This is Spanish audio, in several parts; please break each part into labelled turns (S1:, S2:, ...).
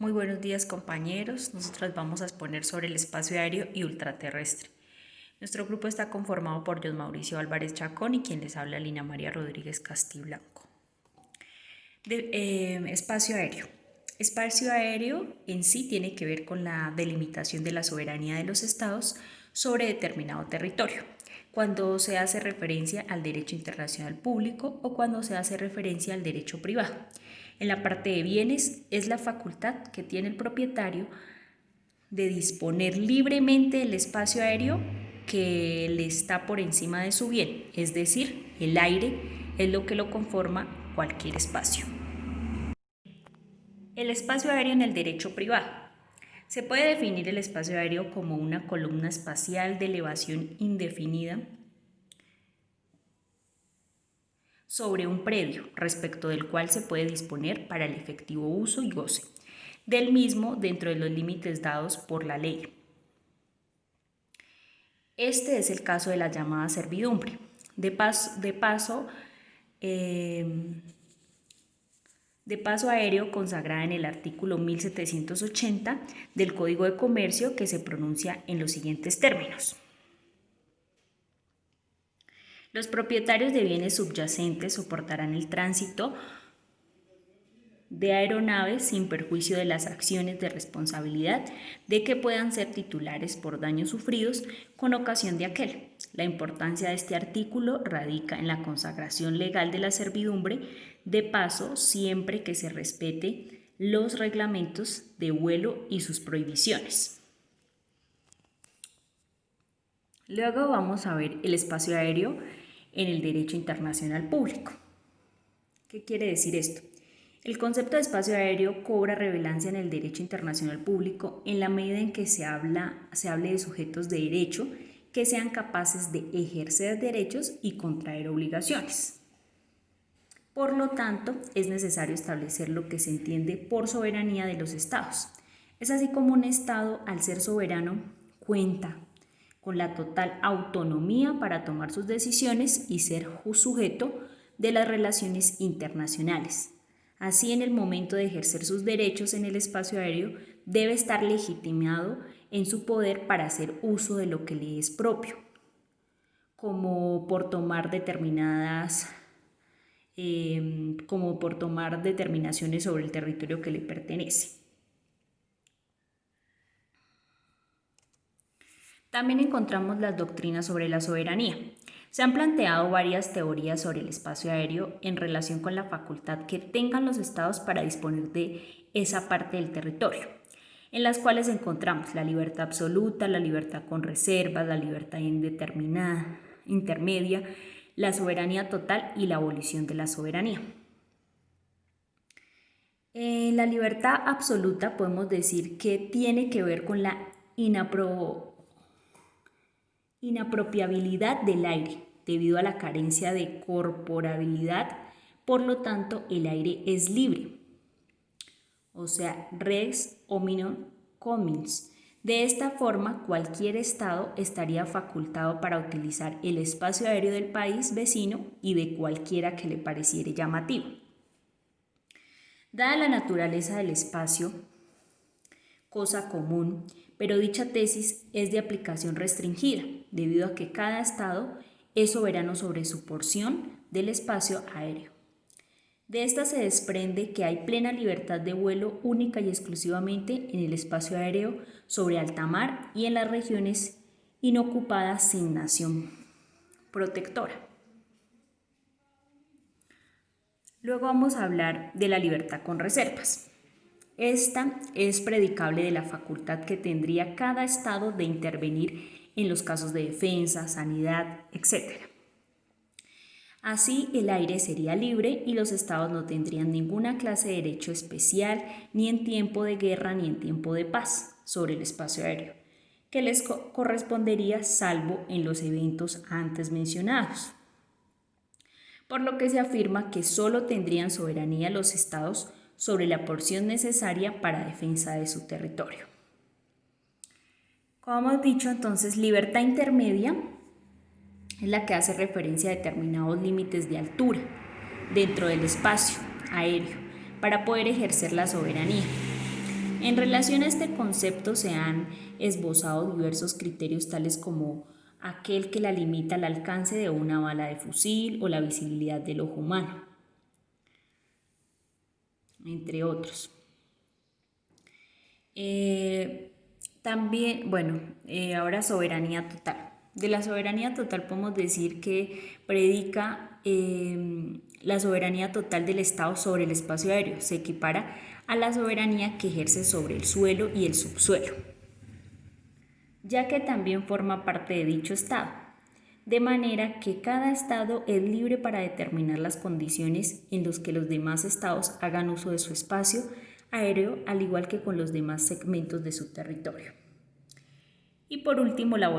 S1: Muy buenos días, compañeros. Nosotras vamos a exponer sobre el espacio aéreo y ultraterrestre. Nuestro grupo está conformado por John Mauricio Álvarez Chacón y quien les habla, Lina María Rodríguez Castiblanco. Espacio aéreo. Espacio aéreo en sí tiene que ver con la delimitación de la soberanía de los estados sobre determinado territorio, cuando se hace referencia al derecho internacional público o cuando se hace referencia al derecho privado. En la parte de bienes es la facultad que tiene el propietario de disponer libremente del espacio aéreo que le está por encima de su bien, es decir, el aire es lo que lo conforma cualquier espacio. El espacio aéreo en el derecho privado. Se puede definir el espacio aéreo como una columna espacial de elevación indefinida sobre un predio, respecto del cual se puede disponer para el efectivo uso y goce del mismo dentro de los límites dados por la ley. Este es el caso de la llamada servidumbre. De paso aéreo consagrada en el artículo 1780 del Código de Comercio, que se pronuncia en los siguientes términos. Los propietarios de bienes subyacentes soportarán el tránsito de aeronaves sin perjuicio de las acciones de responsabilidad de que puedan ser titulares por daños sufridos con ocasión de aquel. La importancia de este artículo radica en la consagración legal de la servidumbre de paso siempre que se respete los reglamentos de vuelo y sus prohibiciones. Luego vamos a ver el espacio aéreo en el derecho internacional público. ¿Qué quiere decir esto? El concepto de espacio aéreo cobra relevancia en el derecho internacional público en la medida en que se hable de sujetos de derecho que sean capaces de ejercer derechos y contraer obligaciones. Por lo tanto, es necesario establecer lo que se entiende por soberanía de los estados. Es así como un estado, al ser soberano, cuenta con la total autonomía para tomar sus decisiones y ser sujeto de las relaciones internacionales. Así, en el momento de ejercer sus derechos en el espacio aéreo, debe estar legitimado en su poder para hacer uso de lo que le es propio, como por tomar determinaciones sobre el territorio que le pertenece. También encontramos las doctrinas sobre la soberanía. Se han planteado varias teorías sobre el espacio aéreo en relación con la facultad que tengan los estados para disponer de esa parte del territorio, en las cuales encontramos la libertad absoluta, la libertad con reservas, la libertad indeterminada, intermedia, la soberanía total y la abolición de la soberanía. La libertad absoluta podemos decir que tiene que ver con la inapropiabilidad del aire debido a la carencia de corporabilidad, por lo tanto el aire es libre, o sea, res hominum communis. De esta forma, cualquier estado estaría facultado para utilizar el espacio aéreo del país vecino y de cualquiera que le pareciere llamativo. Dada la naturaleza del espacio, cosa común, pero dicha tesis es de aplicación restringida, debido a que cada estado es soberano sobre su porción del espacio aéreo. De esta se desprende que hay plena libertad de vuelo única y exclusivamente en el espacio aéreo sobre alta mar y en las regiones inocupadas sin nación protectora. Luego vamos a hablar de la libertad con reservas. Esta es predicable de la facultad que tendría cada estado de intervenir en los casos de defensa, sanidad, etc. Así, el aire sería libre y los estados no tendrían ninguna clase de derecho especial ni en tiempo de guerra ni en tiempo de paz sobre el espacio aéreo, que les correspondería salvo en los eventos antes mencionados. Por lo que se afirma que solo tendrían soberanía los estados sobre la porción necesaria para defensa de su territorio. Como hemos dicho, entonces, libertad intermedia es la que hace referencia a determinados límites de altura dentro del espacio aéreo para poder ejercer la soberanía. En relación a este concepto se han esbozado diversos criterios tales como aquel que la limita al alcance de una bala de fusil o la visibilidad del ojo humano, entre otros. También, ahora soberanía total. De la soberanía total podemos decir que predica la soberanía total del Estado sobre el espacio aéreo. Se equipara a la soberanía que ejerce sobre el suelo y el subsuelo, ya que también forma parte de dicho Estado, de manera que cada Estado es libre para determinar las condiciones en las que los demás Estados hagan uso de su espacio aéreo, al igual que con los demás segmentos de su territorio. Y por último, la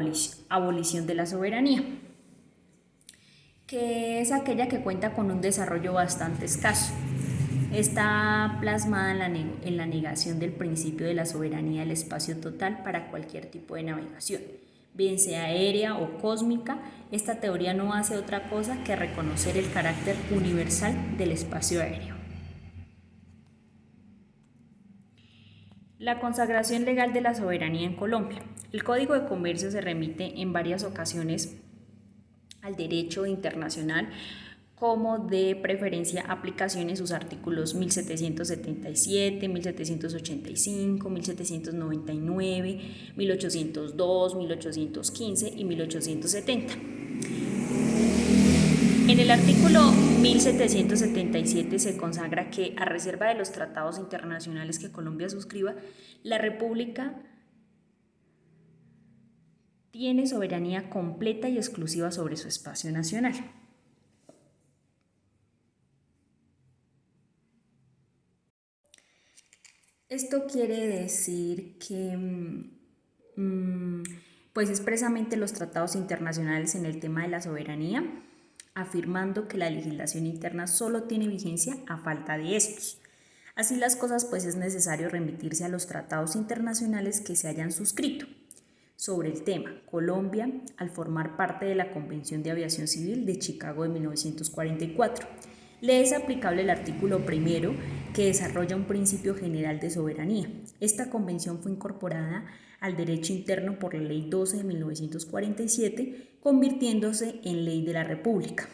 S1: abolición de la soberanía, que es aquella que cuenta con un desarrollo bastante escaso. Está plasmada en la negación del principio de la soberanía del espacio total para cualquier tipo de navegación, bien sea aérea o cósmica. Esta teoría no hace otra cosa que reconocer el carácter universal del espacio aéreo. La consagración legal de la soberanía en Colombia. El Código de Comercio se remite en varias ocasiones al derecho internacional, como de preferencia aplicación en sus artículos 1777, 1785, 1799, 1802, 1815 y 1870. En el artículo 1777 se consagra que, a reserva de los tratados internacionales que Colombia suscriba, la República tiene soberanía completa y exclusiva sobre su espacio nacional. Esto quiere decir que pues expresamente los tratados internacionales en el tema de la soberanía, afirmando que la legislación interna solo tiene vigencia a falta de estos. Así las cosas, pues es necesario remitirse a los tratados internacionales que se hayan suscrito. Sobre el tema, Colombia, al formar parte de la Convención de Aviación Civil de Chicago de 1944, le es aplicable el artículo primero, que desarrolla un principio general de soberanía. Esta convención fue incorporada al derecho interno por la Ley 12 de 1947, convirtiéndose en Ley de la República.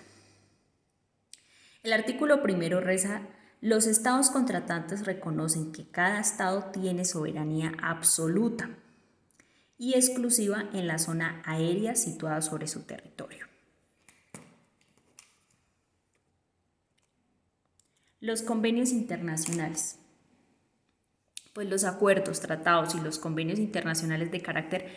S1: El artículo primero reza: los estados contratantes reconocen que cada estado tiene soberanía absoluta y exclusiva en la zona aérea situada sobre su territorio. Los convenios internacionales. Pues los acuerdos, tratados y los convenios internacionales de carácter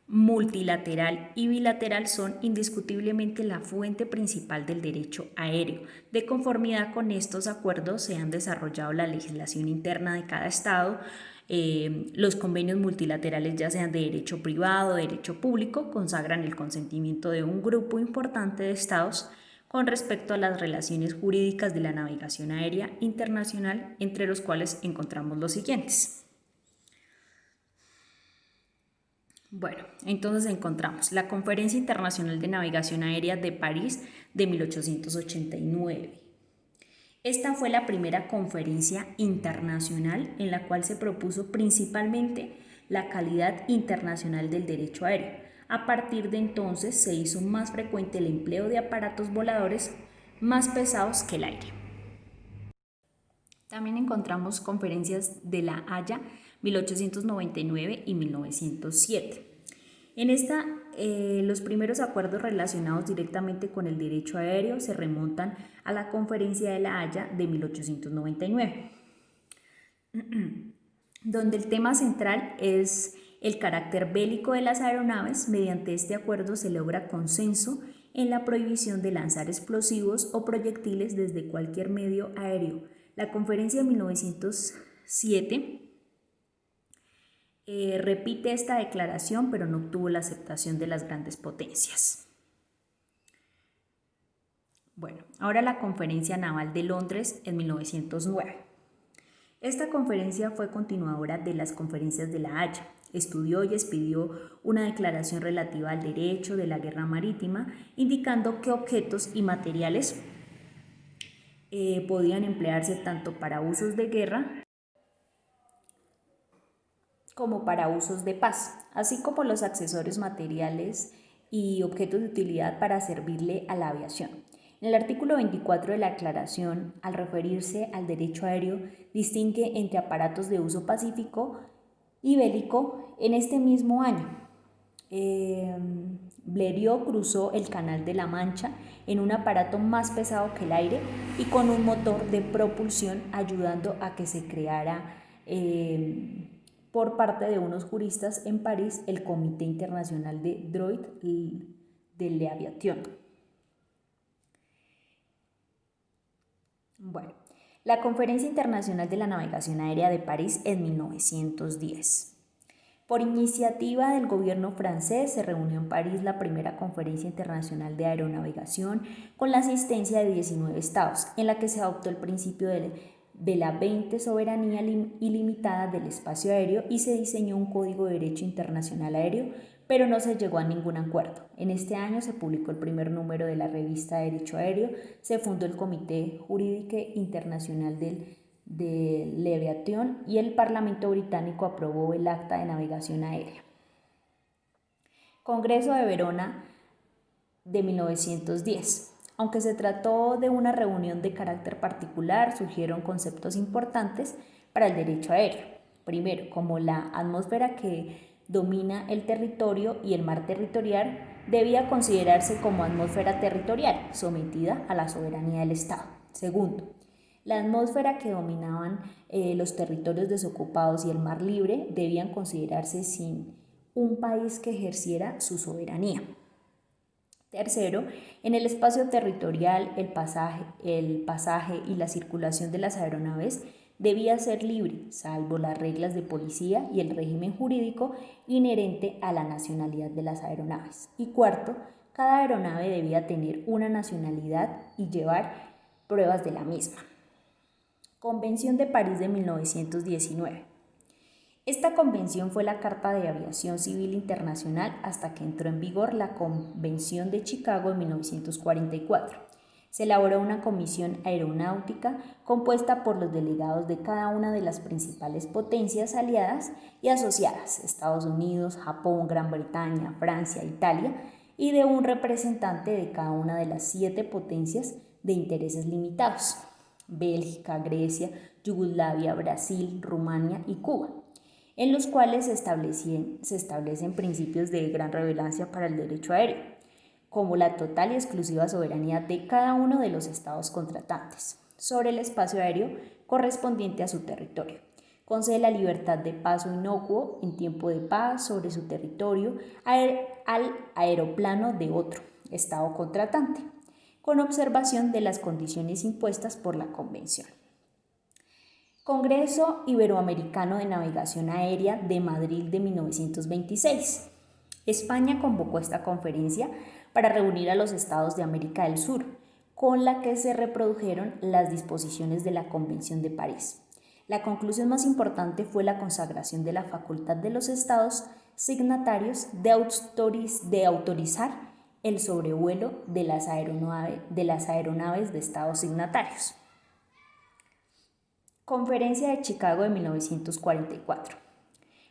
S1: multilateral y bilateral son indiscutiblemente la fuente principal del derecho aéreo. De conformidad con estos acuerdos se han desarrollado la legislación interna de cada estado. Los convenios multilaterales, ya sean de derecho privado o derecho público, consagran el consentimiento de un grupo importante de estados con respecto a las relaciones jurídicas de la navegación aérea internacional, entre los cuales encontramos los siguientes. Bueno, entonces encontramos la Conferencia Internacional de Navegación Aérea de París de 1889. Esta fue la primera conferencia internacional en la cual se propuso principalmente la calidad internacional del derecho aéreo. A partir de entonces se hizo más frecuente el empleo de aparatos voladores más pesados que el aire. También encontramos conferencias de La Haya 1899 y 1907. En esta, los primeros acuerdos relacionados directamente con el derecho aéreo se remontan a la Conferencia de La Haya de 1899, donde el tema central es el carácter bélico de las aeronaves. Mediante este acuerdo se logra consenso en la prohibición de lanzar explosivos o proyectiles desde cualquier medio aéreo. La Conferencia de 1907 repite esta declaración, pero no obtuvo la aceptación de las grandes potencias. Bueno, ahora la Conferencia Naval de Londres en 1909. Esta conferencia fue continuadora de las conferencias de La Haya. Estudió y expidió una declaración relativa al derecho de la guerra marítima, indicando qué objetos y materiales podían emplearse tanto para usos de guerra como para usos de paz, así como los accesorios materiales y objetos de utilidad para servirle a la aviación. En el artículo 24 de la Aclaración, al referirse al derecho aéreo, distingue entre aparatos de uso pacífico y bélico. En este mismo año, Blériot cruzó el Canal de la Mancha en un aparato más pesado que el aire y con un motor de propulsión, ayudando a que se creara por parte de unos juristas en París el Comité Internacional de Droit de l'Aviation. Bueno, la Conferencia Internacional de la Navegación Aérea de París en 1910. Por iniciativa del gobierno francés se reunió en París la primera Conferencia Internacional de Aeronavegación con la asistencia de 19 estados, en la que se adoptó el principio de la 20 soberanía ilimitada del espacio aéreo y se diseñó un código de derecho internacional aéreo, pero no se llegó a ningún acuerdo. En este año se publicó el primer número de la revista Derecho Aéreo, se fundó el Comité Jurídico Internacional de l'Aviation y el Parlamento británico aprobó el Acta de Navegación Aérea. Congreso de Verona de 1910. Aunque se trató de una reunión de carácter particular, surgieron conceptos importantes para el derecho aéreo. Primero, como la atmósfera que domina el territorio y el mar territorial debía considerarse como atmósfera territorial, sometida a la soberanía del Estado. Segundo, la atmósfera que dominaban los territorios desocupados y el mar libre debían considerarse sin un país que ejerciera su soberanía. Tercero, en el espacio territorial, el pasaje y la circulación de las aeronaves debía ser libre, salvo las reglas de policía y el régimen jurídico inherente a la nacionalidad de las aeronaves. Y cuarto, cada aeronave debía tener una nacionalidad y llevar pruebas de la misma. Convención de París de 1919. Esta convención fue la Carta de Aviación Civil Internacional hasta que entró en vigor la Convención de Chicago en 1944. Se elaboró una comisión aeronáutica compuesta por los delegados de cada una de las principales potencias aliadas y asociadas, Estados Unidos, Japón, Gran Bretaña, Francia, Italia, y de un representante de cada una de las 7 potencias de intereses limitados: Bélgica, Grecia, Yugoslavia, Brasil, Rumania y Cuba, en los cuales se establecen principios de gran relevancia para el derecho aéreo, como la total y exclusiva soberanía de cada uno de los estados contratantes sobre el espacio aéreo correspondiente a su territorio. Concede la libertad de paso inocuo en tiempo de paz sobre su territorio al aeroplano de otro estado contratante, con observación de las condiciones impuestas por la Convención. Congreso Iberoamericano de Navegación Aérea de Madrid de 1926. España convocó esta conferencia para reunir a los estados de América del Sur, con la que se reprodujeron las disposiciones de la Convención de París. La conclusión más importante fue la consagración de la facultad de los estados signatarios de autorizar el sobrevuelo de las aeronaves de estados signatarios. Conferencia de Chicago de 1944.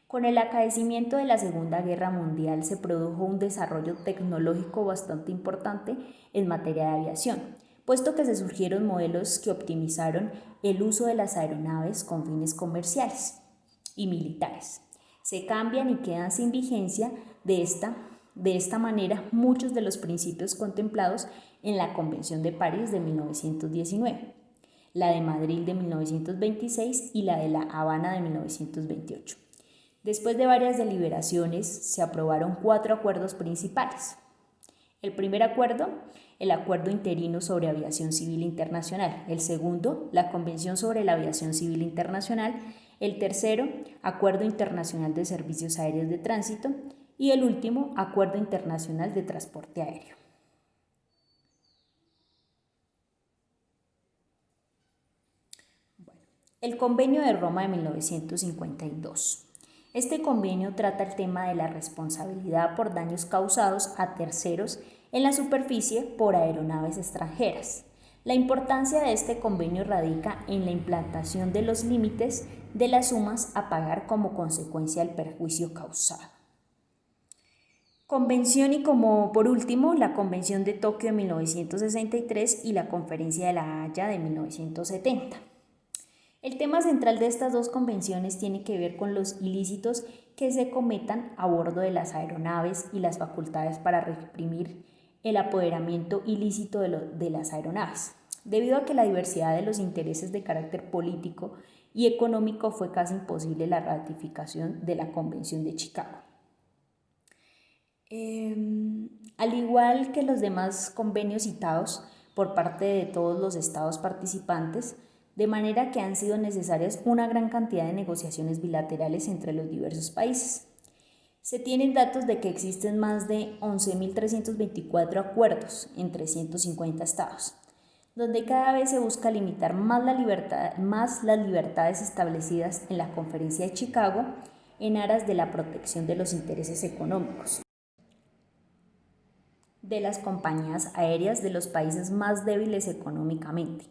S1: Con el acaecimiento de la Segunda Guerra Mundial se produjo un desarrollo tecnológico bastante importante en materia de aviación, puesto que se surgieron modelos que optimizaron el uso de las aeronaves con fines comerciales y militares. Se cambian y quedan sin vigencia de esta manera muchos de los principios contemplados en la Convención de París de 1919, la de Madrid de 1926 y la de La Habana de 1928. Después de varias deliberaciones, se aprobaron 4 acuerdos principales. El primer acuerdo, el Acuerdo Interino sobre Aviación Civil Internacional. El segundo, la Convención sobre la Aviación Civil Internacional. El tercero, Acuerdo Internacional de Servicios Aéreos de Tránsito. Y el último, Acuerdo Internacional de Transporte Aéreo. El Convenio de Roma de 1952. Este convenio trata el tema de la responsabilidad por daños causados a terceros en la superficie por aeronaves extranjeras. La importancia de este convenio radica en la implantación de los límites de las sumas a pagar como consecuencia del perjuicio causado. Convención y como por último la Convención de Tokio de 1963 y la Conferencia de La Haya de 1970. El tema central de estas dos convenciones tiene que ver con los ilícitos que se cometan a bordo de las aeronaves y las facultades para reprimir el apoderamiento ilícito de las aeronaves. Debido a que la diversidad de los intereses de carácter político y económico fue casi imposible la ratificación de la Convención de Chicago. Al igual que los demás convenios citados por parte de todos los estados participantes, de manera que han sido necesarias una gran cantidad de negociaciones bilaterales entre los diversos países. Se tienen datos de que existen más de 11.324 acuerdos entre 150 estados, donde cada vez se busca limitar más las libertades establecidas en la Conferencia de Chicago en aras de la protección de los intereses económicos de las compañías aéreas de los países más débiles económicamente.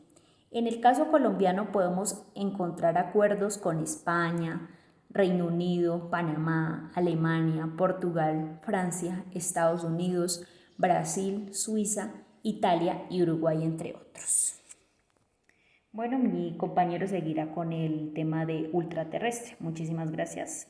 S1: En el caso colombiano podemos encontrar acuerdos con España, Reino Unido, Panamá, Alemania, Portugal, Francia, Estados Unidos, Brasil, Suiza, Italia y Uruguay, entre otros. Bueno, mi compañero seguirá con el tema de ultraterrestre. Muchísimas gracias.